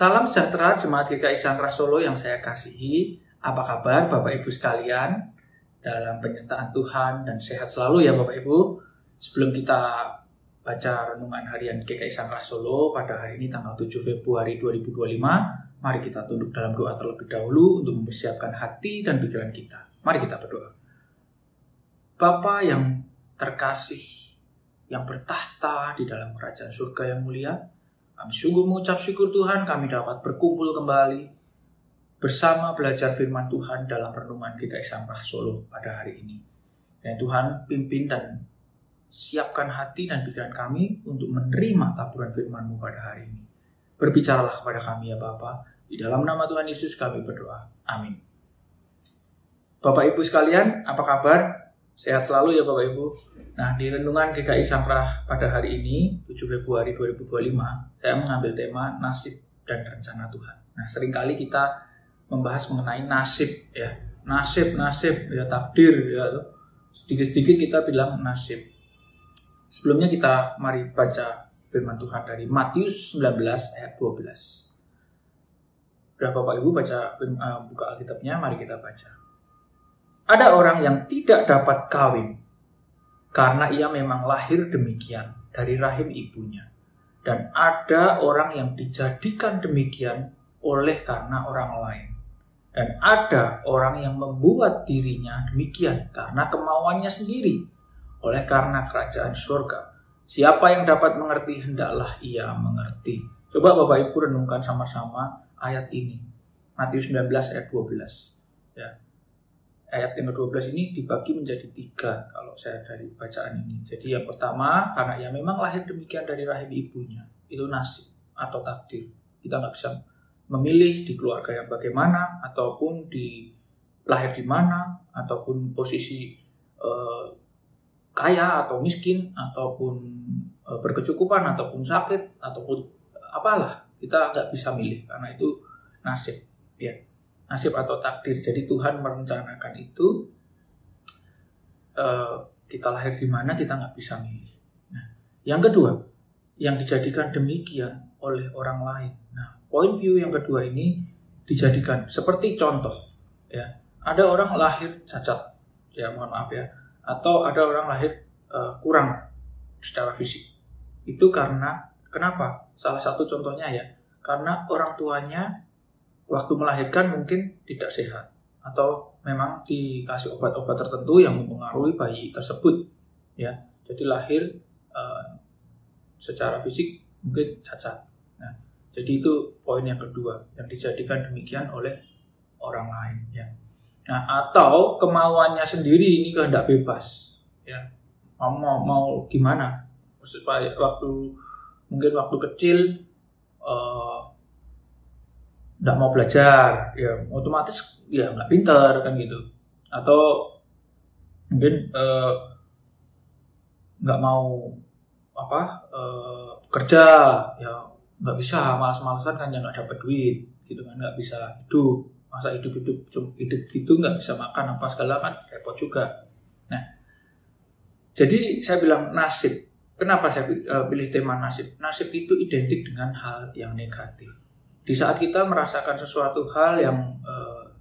Salam sejahtera Jemaat GKI Sangkrah Solo yang saya kasihi. Apa kabar Bapak Ibu sekalian? Dalam penyertaan Tuhan dan sehat selalu ya Bapak Ibu. Sebelum kita baca renungan harian GKI Sangkrah Solo pada hari ini tanggal 7 Februari 2025, mari kita tunduk dalam doa terlebih dahulu untuk mempersiapkan hati dan pikiran kita. Mari kita berdoa. Bapa yang terkasih, yang bertahta di dalam kerajaan surga yang mulia, kami sungguh mengucap syukur Tuhan kami dapat berkumpul kembali bersama belajar firman Tuhan dalam renungan GKI Sangkrah Solo pada hari ini. Dan Tuhan pimpin dan siapkan hati dan pikiran kami untuk menerima taburan firman-Mu pada hari ini. Berbicaralah kepada kami ya Bapa. Di dalam nama Tuhan Yesus kami berdoa. Amin. Bapak Ibu sekalian, apa kabar? Sehat selalu ya Bapak Ibu. Nah, di renungan GKI Sangkrah pada hari ini, 7 Februari 2025, saya mengambil tema nasib dan rencana Tuhan. Nah, seringkali kita membahas mengenai nasib ya. Nasib ya, takdir ya. Sedikit-sedikit kita bilang nasib. Sebelumnya kita mari baca firman Tuhan dari Matius 19 ayat 12. Sudah Bapak Ibu buka Alkitabnya, mari kita baca. Ada orang yang tidak dapat kawin karena ia memang lahir demikian dari rahim ibunya. Dan ada orang yang dijadikan demikian oleh karena orang lain. Dan ada orang yang membuat dirinya demikian karena kemauannya sendiri, oleh karena kerajaan surga. Siapa yang dapat mengerti, hendaklah ia mengerti. Coba Bapak Ibu renungkan sama-sama ayat ini. Matius 19 ayat 12. Ya. Ayat yang ke-12 ini dibagi menjadi 3 kalau saya dari bacaan ini. Jadi yang pertama, karena ia memang lahir demikian dari rahim ibunya. Itu nasib atau takdir. Kita nggak bisa memilih di keluarga yang bagaimana, ataupun lahir di mana, ataupun posisi kaya atau miskin, ataupun berkecukupan, ataupun sakit, ataupun apalah. Kita nggak bisa milih, karena itu nasib. Ya. Nasib atau takdir. Jadi Tuhan merencanakan itu. Kita lahir di mana kita nggak bisa milih. Nah, yang kedua, yang dijadikan demikian oleh orang lain. Nah, point view yang kedua ini dijadikan seperti contoh. Ya, ada orang lahir cacat. Ya, mohon maaf ya. Atau ada orang lahir kurang secara fisik. Itu karena kenapa? Salah satu contohnya ya, karena orang tuanya waktu melahirkan mungkin tidak sehat, atau memang dikasih obat-obat tertentu yang mempengaruhi bayi tersebut ya. Jadi lahir secara fisik mungkin cacat. Nah, jadi itu poin yang kedua, yang dijadikan demikian oleh orang lain ya. Nah, atau kemauannya sendiri, ini kehendak bebas ya. Mau gimana? Supaya waktu kecil nggak mau belajar, ya otomatis ya nggak pintar kan gitu. Atau mungkin nggak mau kerja, ya nggak bisa, malas-malasan kan, ya nggak dapat duit gitu kan, nggak bisa hidup. Masa hidup itu nggak bisa makan apa segala kan repot juga. Nah, jadi saya bilang nasib. Kenapa saya pilih tema nasib? Nasib itu identik dengan hal yang negatif. Di saat kita merasakan sesuatu hal yang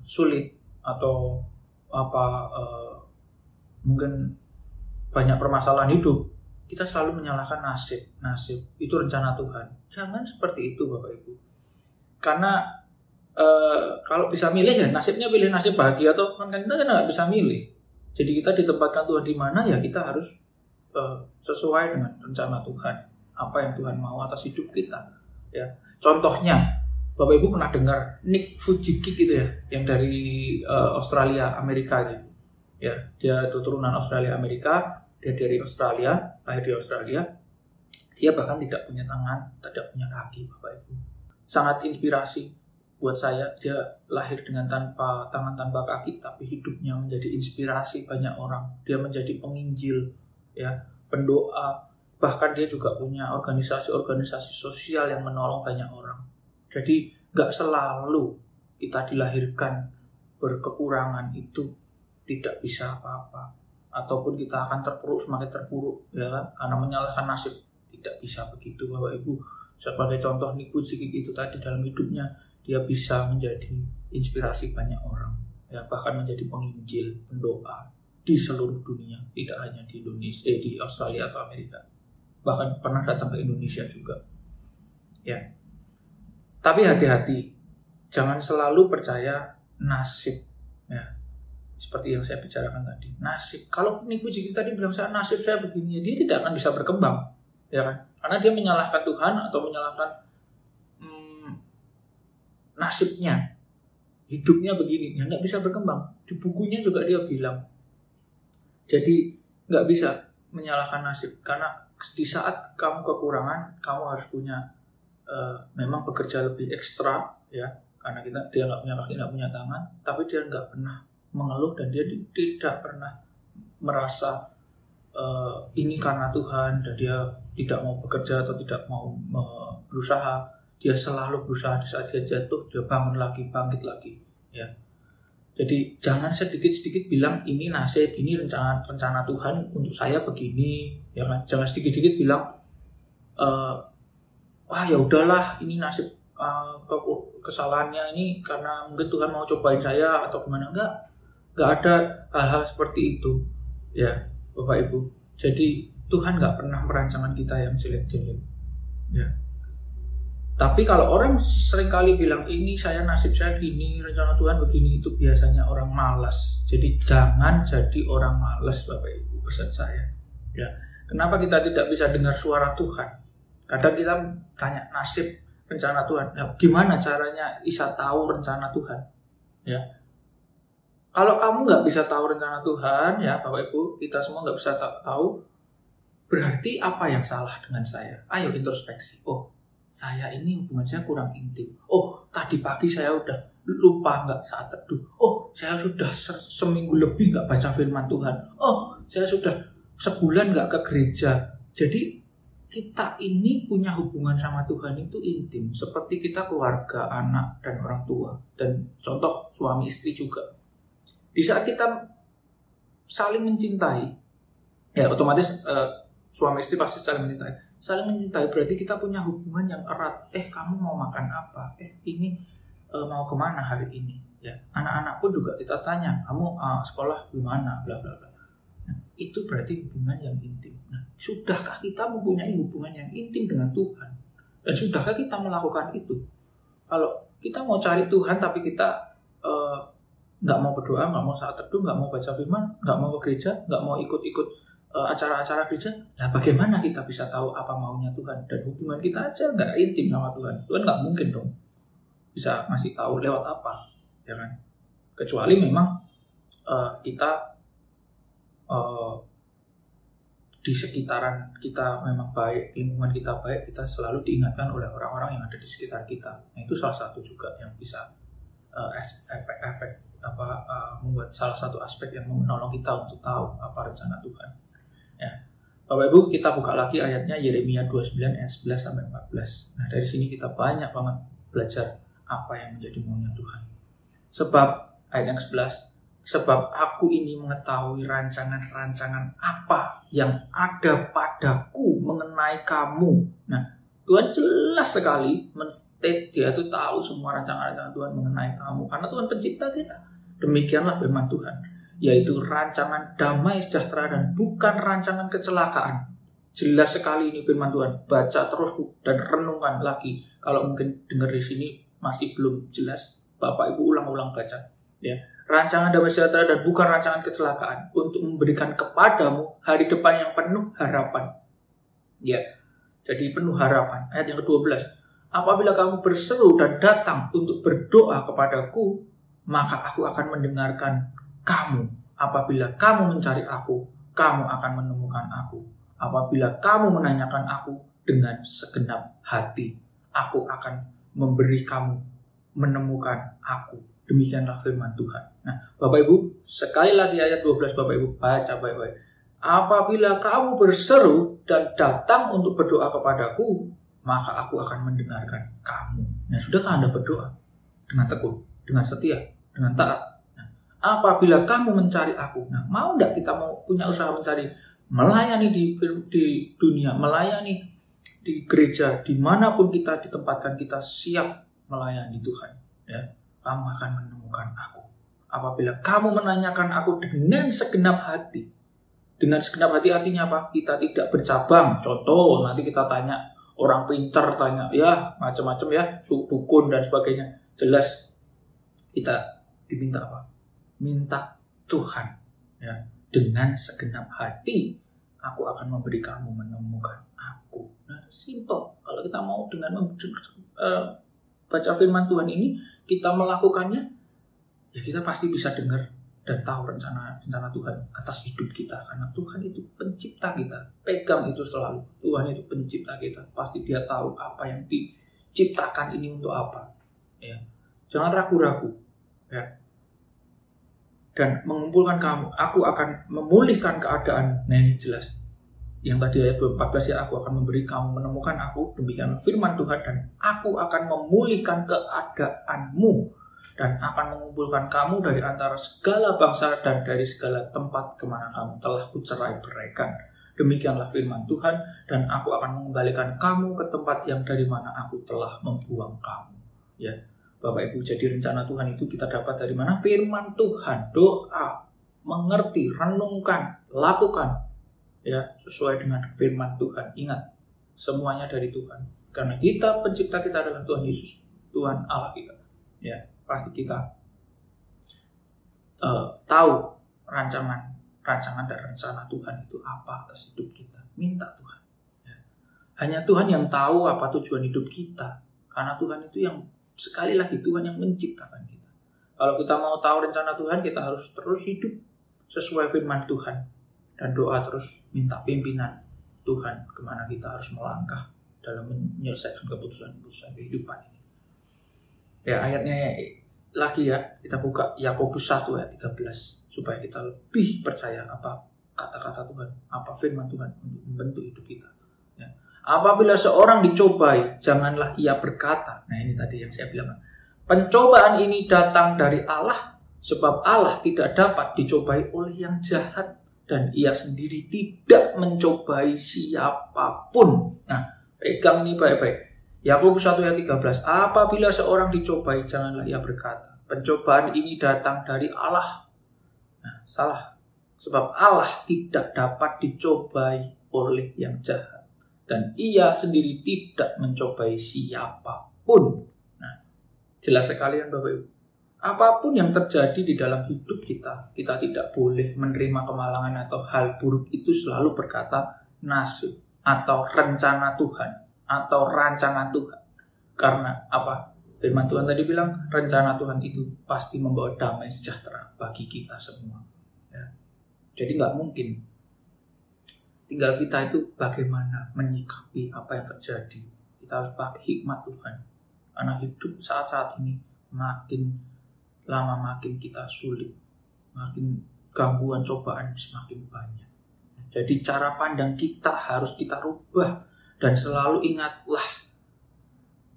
sulit atau mungkin banyak permasalahan hidup, kita selalu menyalahkan nasib. Nasib itu rencana Tuhan. Jangan seperti itu Bapak Ibu. Karena kalau bisa milih ya nasibnya pilih nasib bahagia, atau kan kita nggak bisa milih. Jadi kita ditempatkan Tuhan di mana, ya kita harus sesuai dengan rencana Tuhan. Apa yang Tuhan mau atas hidup kita. Ya, contohnya. Bapak Ibu pernah dengar Nick Vujicic gitu ya, yang dari Australia, Amerika gitu. Ya, dia turunan Australia Amerika, dia dari Australia, lahir di Australia. Dia bahkan tidak punya tangan, tidak punya kaki, Bapak Ibu. Sangat inspirasi buat saya. Dia lahir dengan tanpa tangan, tanpa kaki, tapi hidupnya menjadi inspirasi banyak orang. Dia menjadi penginjil, ya, pendoa. Bahkan dia juga punya organisasi-organisasi sosial yang menolong banyak orang. Jadi gak selalu kita dilahirkan berkekurangan itu tidak bisa apa-apa, ataupun kita akan semakin terpuruk ya kan, karena menyalahkan nasib. Tidak bisa begitu Bapak Ibu. Sebagai contoh Nick Vujicic itu tadi, dalam hidupnya dia bisa menjadi inspirasi banyak orang, ya, bahkan menjadi penginjil, pendoa di seluruh dunia, tidak hanya di Indonesia, di Australia atau Amerika, bahkan pernah datang ke Indonesia juga, ya. Tapi hati-hati, jangan selalu percaya nasib, ya, seperti yang saya bicarakan tadi, nasib. Kalau Nick Vujicic tadi bilang nasib saya begini, dia tidak akan bisa berkembang, ya kan? Karena dia menyalahkan Tuhan atau menyalahkan nasibnya, hidupnya begini, ya nggak bisa berkembang. Di bukunya juga dia bilang, jadi nggak bisa menyalahkan nasib, karena di saat kamu kekurangan, kamu harus punya memang bekerja lebih ekstra, ya, karena dia nggak punya kaki, nggak punya tangan, tapi dia nggak pernah mengeluh dan dia tidak pernah merasa ini karena Tuhan dan dia tidak mau bekerja atau tidak mau berusaha. Dia selalu berusaha. Di saat dia jatuh, dia bangun lagi, bangkit lagi, ya. Jadi jangan sedikit-sedikit bilang ini nasib, ini rencana Tuhan untuk saya begini, ya kan? Jangan sedikit-sedikit bilang wah ya udahlah, ini nasib, kesalahannya ini karena mungkin Tuhan mau cobain saya atau gimana. Enggak ada hal-hal seperti itu, ya Bapak Ibu. Jadi Tuhan nggak pernah merancangkan kita yang jelek-jelek, ya. Tapi kalau orang seringkali bilang ini nasib saya gini, rencana Tuhan begini, itu biasanya orang malas. Jadi jangan jadi orang malas, Bapak Ibu, pesan saya, ya. Kenapa kita tidak bisa dengar suara Tuhan? Kadang kita tanya nasib, rencana Tuhan. Nah, gimana caranya bisa tahu rencana Tuhan, ya? Kalau kamu nggak bisa tahu rencana Tuhan, ya Bapak Ibu, kita semua nggak bisa tahu, berarti apa yang salah dengan saya? Ayo introspeksi. Oh, saya ini hubungan saya kurang intim. Oh, tadi pagi saya udah lupa nggak saat teduh. Oh, saya sudah seminggu lebih nggak baca firman Tuhan. Oh, saya sudah sebulan nggak ke gereja. Jadi kita ini punya hubungan sama Tuhan itu intim, seperti kita keluarga, anak, dan orang tua. Dan contoh suami istri juga. Di saat kita saling mencintai, ya otomatis suami istri pasti saling mencintai. Saling mencintai berarti kita punya hubungan yang erat. Kamu mau makan apa? Ini mau kemana hari ini? Ya, anak-anak pun juga kita tanya, kamu sekolah gimana? Bla bla bla. Nah, itu berarti hubungan yang intim. Nah, sudahkah kita mempunyai hubungan yang intim dengan Tuhan? Dan sudahkah kita melakukan itu? Kalau kita mau cari Tuhan tapi kita nggak mau berdoa, nggak mau saat teduh, nggak mau baca firman, nggak mau ke gereja, nggak mau ikut-ikut acara-acara gereja, nah bagaimana kita bisa tahu apa maunya Tuhan? Dan hubungan kita aja nggak intim sama Tuhan. Tuhan nggak mungkin dong bisa ngasih tahu lewat apa, ya kan? Kecuali memang kita di sekitaran kita memang baik, lingkungan kita baik, kita selalu diingatkan oleh orang-orang yang ada di sekitar kita. Nah, itu salah satu juga yang bisa efek membuat salah satu aspek yang menolong kita untuk tahu apa rencana Tuhan. Ya. Bapak Ibu, kita buka lagi ayatnya Yeremia 29 ayat 11 sampai 14. Nah, dari sini kita banyak banget belajar apa yang menjadi maunya Tuhan. Sebab ayat yang 11, sebab aku ini mengetahui rancangan-rancangan apa yang ada padaku mengenai kamu. Nah, Tuhan jelas sekali men-state, dia itu tahu semua rancangan-rancangan Tuhan mengenai kamu. Karena Tuhan pencipta kita. Demikianlah firman Tuhan, yaitu rancangan damai sejahtera dan bukan rancangan kecelakaan. Jelas sekali ini firman Tuhan. Baca terus dan renungkan lagi. Kalau mungkin dengar di sini masih belum jelas, Bapak Ibu ulang-ulang baca. Ya, rancangan damai sejahtera dan bukan rancangan kecelakaan untuk memberikan kepadamu hari depan yang penuh harapan. Ya, jadi penuh harapan. Ayat yang ke-12. Apabila kamu berseru dan datang untuk berdoa kepadaku, maka aku akan mendengarkan kamu. Apabila kamu mencari aku, kamu akan menemukan aku. Apabila kamu menanyakan aku dengan segenap hati, aku akan memberi kamu menemukan aku. Demikianlah firman Tuhan. Nah, Bapak Ibu, sekali lagi ayat 12 Bapak Ibu baca baik-baik. Apabila kamu berseru dan datang untuk berdoa kepadaku, maka aku akan mendengarkan kamu. Nah, sudahkah Anda berdoa dengan tekun, dengan setia, dengan taat? Nah, apabila kamu mencari aku, nah mau tidak kita mau punya usaha mencari, melayani di dunia, melayani di gereja, dimanapun kita ditempatkan, kita siap melayani Tuhan. Ya, kamu akan menemukan aku. Apabila kamu menanyakan aku dengan segenap hati. Dengan segenap hati artinya apa? Kita tidak bercabang. Contoh, nanti kita tanya orang pintar, tanya ya macam-macam ya, dukun dan sebagainya. Jelas kita diminta apa? Minta Tuhan. Ya, dengan segenap hati aku akan memberi kamu menemukan aku. Nah, simple. Kalau kita mau dengan baca firman Tuhan ini, kita melakukannya, ya kita pasti bisa dengar dan tahu rencana Tuhan atas hidup kita. Karena Tuhan itu pencipta kita. Pegang itu selalu. Tuhan itu pencipta kita. Pasti Dia tahu apa yang diciptakan ini untuk apa. Ya. Jangan ragu-ragu. Ya. Dan mengumpulkan kamu, aku akan memulihkan keadaan. Nah, ini jelas. Yang tadi ayat 14 ya, aku akan memberi kamu menemukan aku, demikian firman Tuhan, dan aku akan memulihkan keadaanmu dan akan mengumpulkan kamu dari antara segala bangsa dan dari segala tempat kemana kamu telah kucerai-beraikan. Demikianlah firman Tuhan, dan aku akan mengembalikan kamu ke tempat yang dari mana aku telah membuang kamu. Ya, Bapak Ibu, jadi rencana Tuhan itu kita dapat dari mana? Firman Tuhan, doa, mengerti, renungkan, lakukan. Ya, sesuai dengan firman Tuhan. Ingat, semuanya dari Tuhan. Karena kita, pencipta kita adalah Tuhan Yesus, Tuhan Allah kita. Ya, pasti kita tahu rancangan dan rencana Tuhan itu apa atas hidup kita. Minta Tuhan. Ya. Hanya Tuhan yang tahu apa tujuan hidup kita. Karena Tuhan itu yang, sekali lagi, Tuhan yang menciptakan kita. Kalau kita mau tahu rencana Tuhan, kita harus terus hidup sesuai firman Tuhan. Dan doa terus minta pimpinan Tuhan kemana kita harus melangkah dalam menyelesaikan keputusan-keputusan kehidupan ini. Ya, ayatnya lagi ya, kita buka Yakobus 1 ayat 13 supaya kita lebih percaya apa kata-kata Tuhan, apa firman Tuhan untuk membentuk hidup kita. Ya. Apabila seorang dicobai, janganlah ia berkata. Nah, ini tadi yang saya bilang. Pencobaan ini datang dari Allah, sebab Allah tidak dapat dicobai oleh yang jahat. Dan ia sendiri tidak mencobai siapapun. Nah, pegang ini baik-baik. Yakobus 1 ayat 13. Apabila seorang dicobai, janganlah ia berkata, pencobaan ini datang dari Allah. Nah, salah. Sebab Allah tidak dapat dicobai oleh yang jahat. Dan ia sendiri tidak mencobai siapapun. Nah, jelas sekali kan Bapak Ibu. Apapun yang terjadi di dalam hidup kita, kita tidak boleh menerima kemalangan atau hal buruk itu selalu berkata nasib atau rencana Tuhan atau rancangan Tuhan. Karena apa? Firman Tuhan tadi bilang rencana Tuhan itu pasti membawa damai sejahtera bagi kita semua. Ya. Jadi nggak mungkin. Tinggal kita itu bagaimana menyikapi apa yang terjadi. Kita harus pakai hikmat Tuhan. Karena hidup saat-saat ini makin lama makin kita sulit, makin gangguan cobaan semakin banyak. Jadi cara pandang kita harus kita rubah dan selalu ingatlah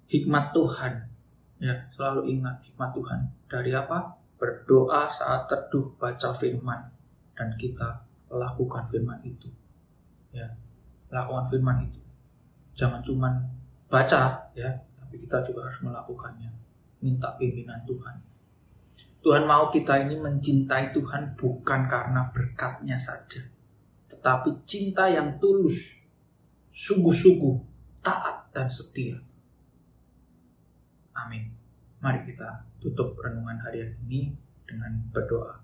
hikmat Tuhan. Ya, selalu ingat hikmat Tuhan. Dari apa? Berdoa saat teduh, baca firman, dan kita lakukan firman itu. Ya, lakukan firman itu. Jangan cuma baca, ya, tapi kita juga harus melakukannya. Minta pimpinan Tuhan. Tuhan mau kita ini mencintai Tuhan bukan karena berkatnya saja, tetapi cinta yang tulus, sungguh-sungguh, taat dan setia. Amin. Mari kita tutup renungan harian ini dengan berdoa.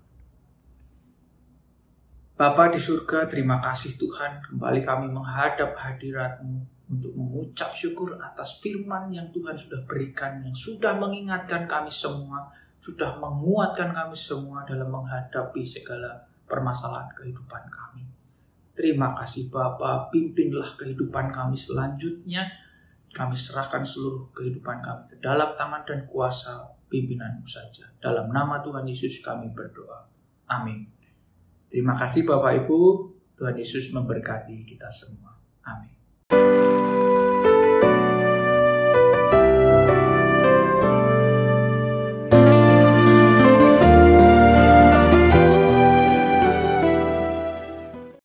Bapa di surga, terima kasih Tuhan, kembali kami menghadap hadirat-Mu untuk mengucap syukur atas firman yang Tuhan sudah berikan, yang sudah mengingatkan kami semua, sudah menguatkan kami semua dalam menghadapi segala permasalahan kehidupan kami. Terima kasih Bapa, pimpinlah kehidupan kami selanjutnya. Kami serahkan seluruh kehidupan kami ke dalam tangan dan kuasa pimpinan-Mu saja. Dalam nama Tuhan Yesus kami berdoa. Amin. Terima kasih Bapak Ibu, Tuhan Yesus memberkati kita semua. Amin.